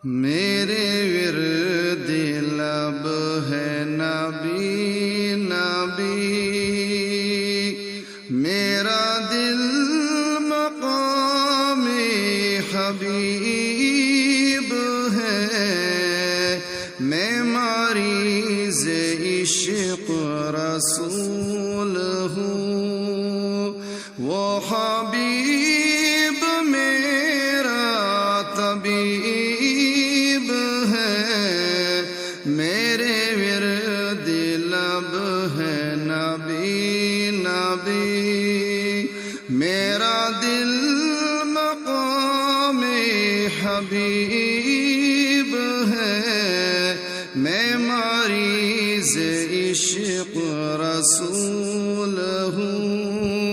میرے ورد لب ہے نبی نبی، میرا دل مقام حبیب ہے، میں مریض عشق رسول ہوں، وہ حبیب میرا طبیب ہے، میرے ورد لب ہے نبی نبی، میرا دل مقام حبیب ہے، میں مریض عشق رسول ہوں،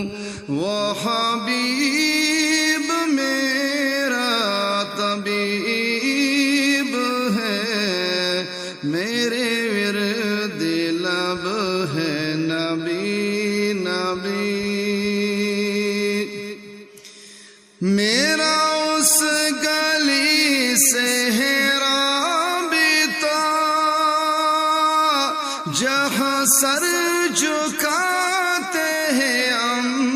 وہ حبیب میرا طبیب ہے، میرے ورد لب ہے نبی نبی، میرا اس گلی سے ہے رابطہ جہاں سر جھکاتے ہیں انبیاء،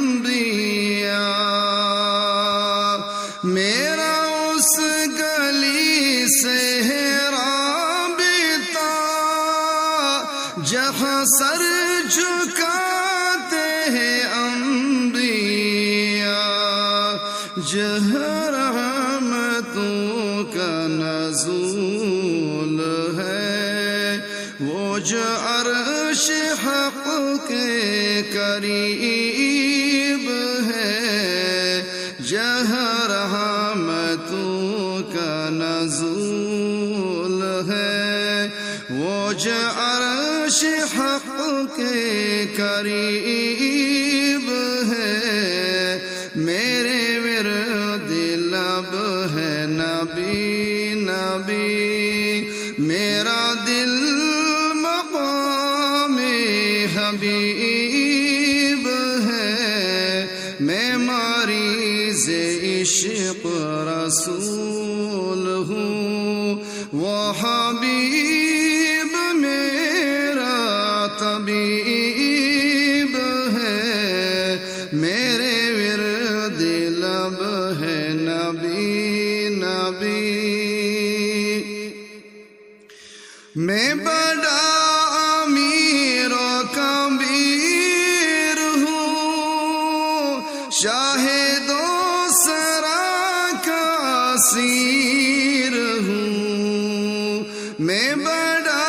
میرا اس گلی سے ہے رابطہ جہاں سر جھکاتے ہیں انبیاء، جہاں رحمتوں کا نزول ہے، وہ جو عرش حق کے قریب ہے، جہاں رحمتوں کا نزول ہے، وہ جو عرش حق کے قریب ہے، میرے ورد لب ہے نبی نبی، میرا دل مقام حبیب ہے، میں مریض عشق رسول ہوں، وہ حبیب میرا طبیب ہے، میرے ورد لب ہے نبی نبی، میں بڑا امیر و کبیر ہوں، شاہد و سرا کا اسیر ہوں، میں بڑا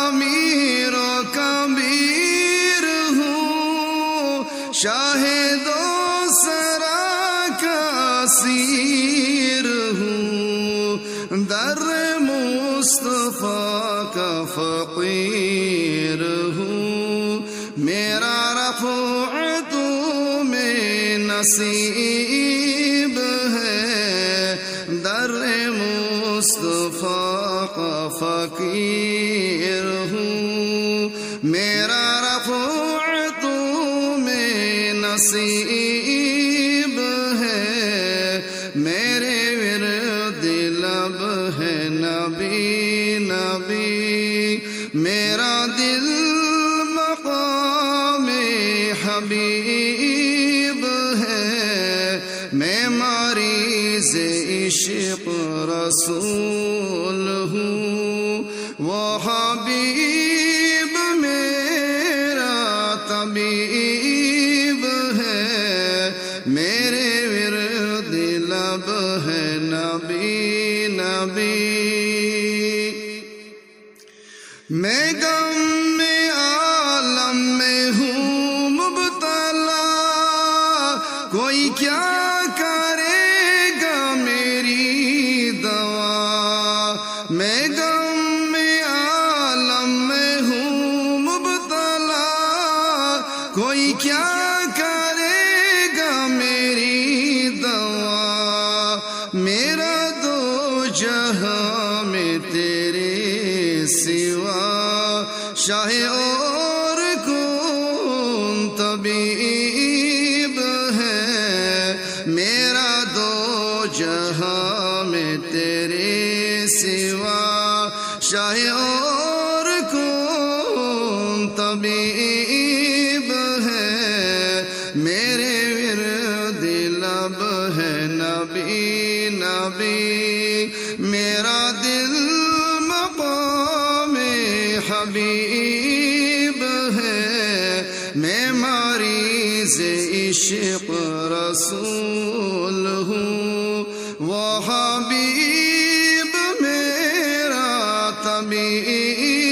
امیر و کبیر ہوں، شاہد و سرا کا اسیر ہوں، در مصطفیٰ کا فقیر ہوں، میرا رفع تو میں نصیب ہے، در مصطفیٰ کا فقیر ہوں، میرا رفع تو میں نصیب ہے، میرے ورد لب ہے نبی نبی، میرا دل مقام حبیب ہے، میں مریض عشق رسول ہوں، وہ حبیب میرا طبیب ہے، میرے ورد لب ہے نبی نبی، میں غم میں عالم میں ہوں مبتلا، کوئی کیا کرے گا میری دوا، میں غم میں عالم میں ہوں مبتلا، کوئی کیا کرے گا میری دوا، میرا دو جہاں میں تیرے سوا شاہ اور کون طبیب ہے، میرا دو جہاں میں تیرے سوا شاہ اور کون طبیب ہے، میرے ورد لب ہے نبی نبی، میرا دل مقام حبیب ہے، میں مریض عشق رسول ہوں، وہ حبیب میرا طبیب